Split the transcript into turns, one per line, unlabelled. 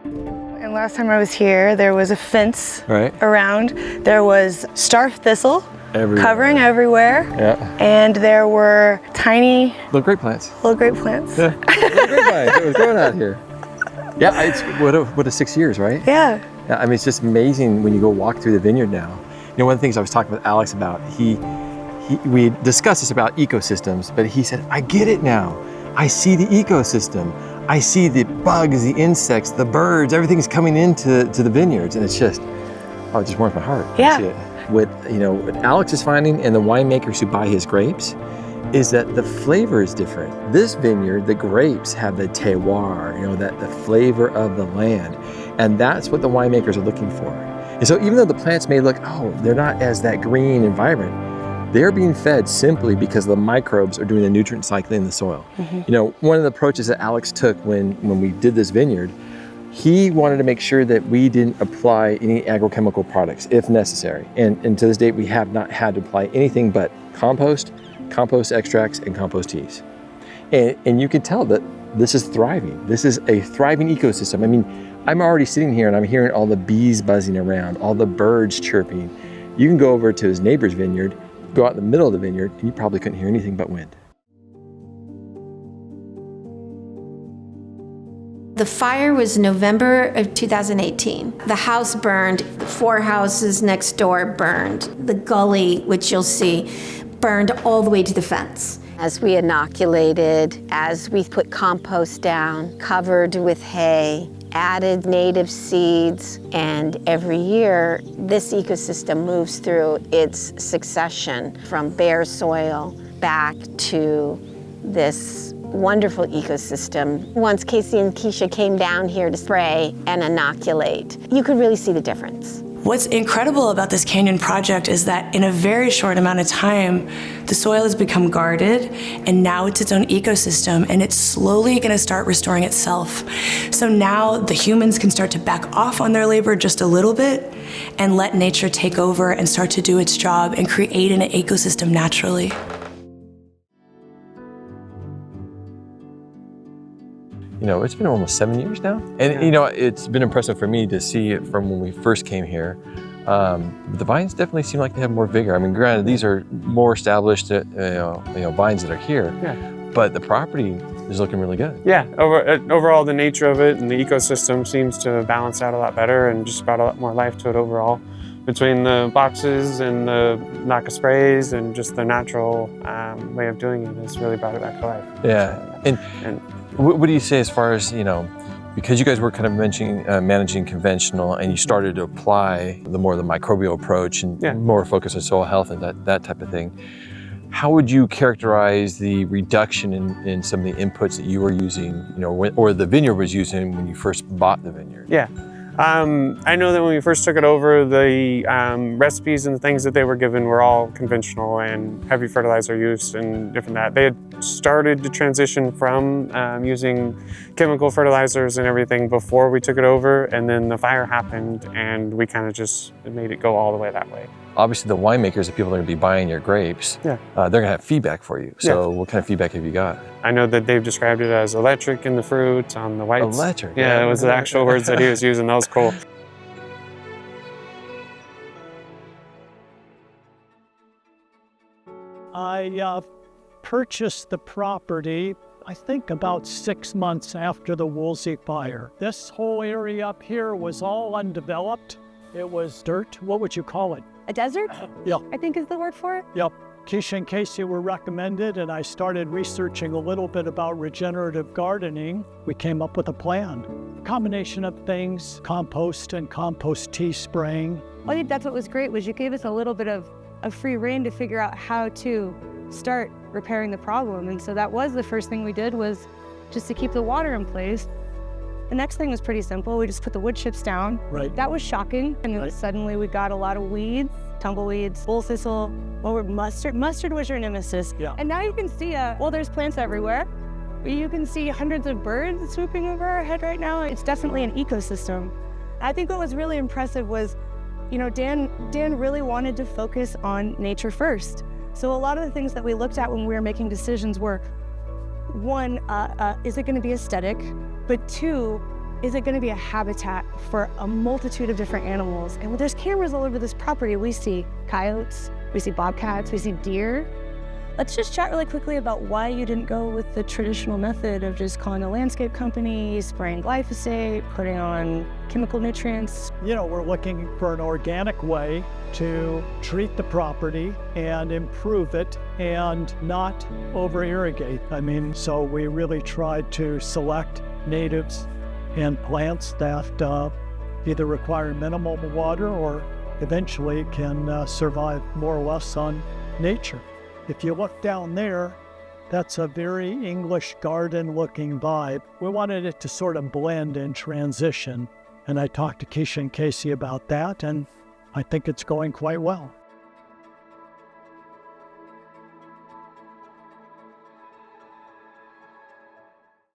And last time I was here, there was a fence
Right.
around. There was star thistle
Everywhere.
covering everywhere.
Yeah.
And there were tiny
Little grape plants.
little grape plants.
Yeah. Little grape plants. It was growing out here. Yeah, it's what a 6 years, right?
Yeah.
Yeah, I mean, it's just amazing when you go walk through the vineyard now. You know, one of the things I was talking with Alex about, we discussed this about ecosystems, but he said, I get it now. I see the ecosystem. I see the bugs, the insects, the birds, everything's coming into the vineyards, and it's just, it just warms my heart.
Yeah.
To see it. What Alex is finding and the winemakers who buy his grapes is that the flavor is different. This vineyard, the grapes have the terroir, that the flavor of the land, and that's what the winemakers are looking for. And so even though the plants may look, they're not as that green and vibrant, they're being fed simply because the microbes are doing the nutrient cycling in the soil. Mm-hmm. One of the approaches that Alex took when we did this vineyard, he wanted to make sure that we didn't apply any agrochemical products if necessary. And to this date, we have not had to apply anything but compost extracts, and compost teas. And you can tell that this is thriving. This is a thriving ecosystem. I mean, I'm already sitting here and I'm hearing all the bees buzzing around, all the birds chirping. You can go over to his neighbor's vineyard, go out in the middle of the vineyard, and you probably couldn't hear anything but wind.
The fire was November of 2018. The house burned, 4 houses next door burned. The gully, which you'll see, burned all the way to the fence. As we inoculated, as we put compost down, covered with hay, added native seeds, and every year this ecosystem moves through its succession from bare soil back to this wonderful ecosystem. Once Casey and Keisha came down here to spray and inoculate, you could really see the difference.
What's incredible about this canyon project is that in a very short amount of time, the soil has become guarded, and now it's its own ecosystem, and it's slowly going to start restoring itself. So now the humans can start to back off on their labor just a little bit and let nature take over and start to do its job and create an ecosystem naturally.
It's been almost 7 years now. And, it's been impressive for me to see it from when we first came here. The vines definitely seem like they have more vigor. I mean, granted, these are more established, vines that are here. Yeah. But the property is looking really good.
Yeah, overall the nature of it and the ecosystem seems to balance out a lot better and just brought a lot more life to it overall. Between the boxes and the lack of sprays and just the natural way of doing it has really brought it back to life.
Yeah, and what do you say as far as, because you guys were kind of managing conventional and you started to apply the microbial approach and more focus on soil health and that type of thing, how would you characterize the reduction in some of the inputs that you were using, or the vineyard was using when you first bought the vineyard? Yeah.
I know that when we first took it over, the recipes and the things that they were given were all conventional and heavy fertilizer use and different that. They had started to transition from using chemical fertilizers and everything before we took it over, and then the fire happened and we kind of just made it go all the way that way.
Obviously the winemakers, the people that are going to be buying your grapes, they're going to have feedback for you. So what kind of feedback have you got? I
know that they've described it as electric in the fruit, on the whites.
Electric?
Yeah, it was the actual words that he was using. That was cool.
I purchased the property, I think about 6 months after the Woolsey fire. This whole area up here was all undeveloped. It was dirt. What would you call it?
A desert?
Yeah.
I think is the word for it.
Yep. Keisha and Casey were recommended, and I started researching a little bit about regenerative gardening. We came up with a plan. A combination of things, compost and compost tea spraying.
I think that's what was great, was you gave us a little bit of free rein to figure out how to start repairing the problem. And so that was the first thing we did, was just to keep the water in place. The next thing was pretty simple. We just put the wood chips down. Right. That was shocking. And then suddenly we got a lot of weeds, tumbleweeds, bull thistle, mustard. Mustard was your nemesis. Yeah. And now you can see, there's plants everywhere. You can see hundreds of birds swooping over our head right now. It's definitely an ecosystem. I think what was really impressive was, Dan really wanted to focus on nature first. So a lot of the things that we looked at when we were making decisions were, one, is it going to be aesthetic? But two, is it going to be a habitat for a multitude of different animals? And when there's cameras all over this property, we see coyotes, we see bobcats, we see deer. Let's just chat really quickly about why you didn't go with the traditional method of just calling a landscape company, spraying glyphosate, putting on chemical nutrients.
You know, we're looking for an organic way to treat the property and improve it and not over-irrigate. I mean, so we really tried to select natives and plants that either require minimal water or eventually can survive more or less on nature. If you look down there, that's a very English garden-looking vibe. We wanted it to sort of blend and transition, and I talked to Keisha and Casey about that, and I think it's going quite well.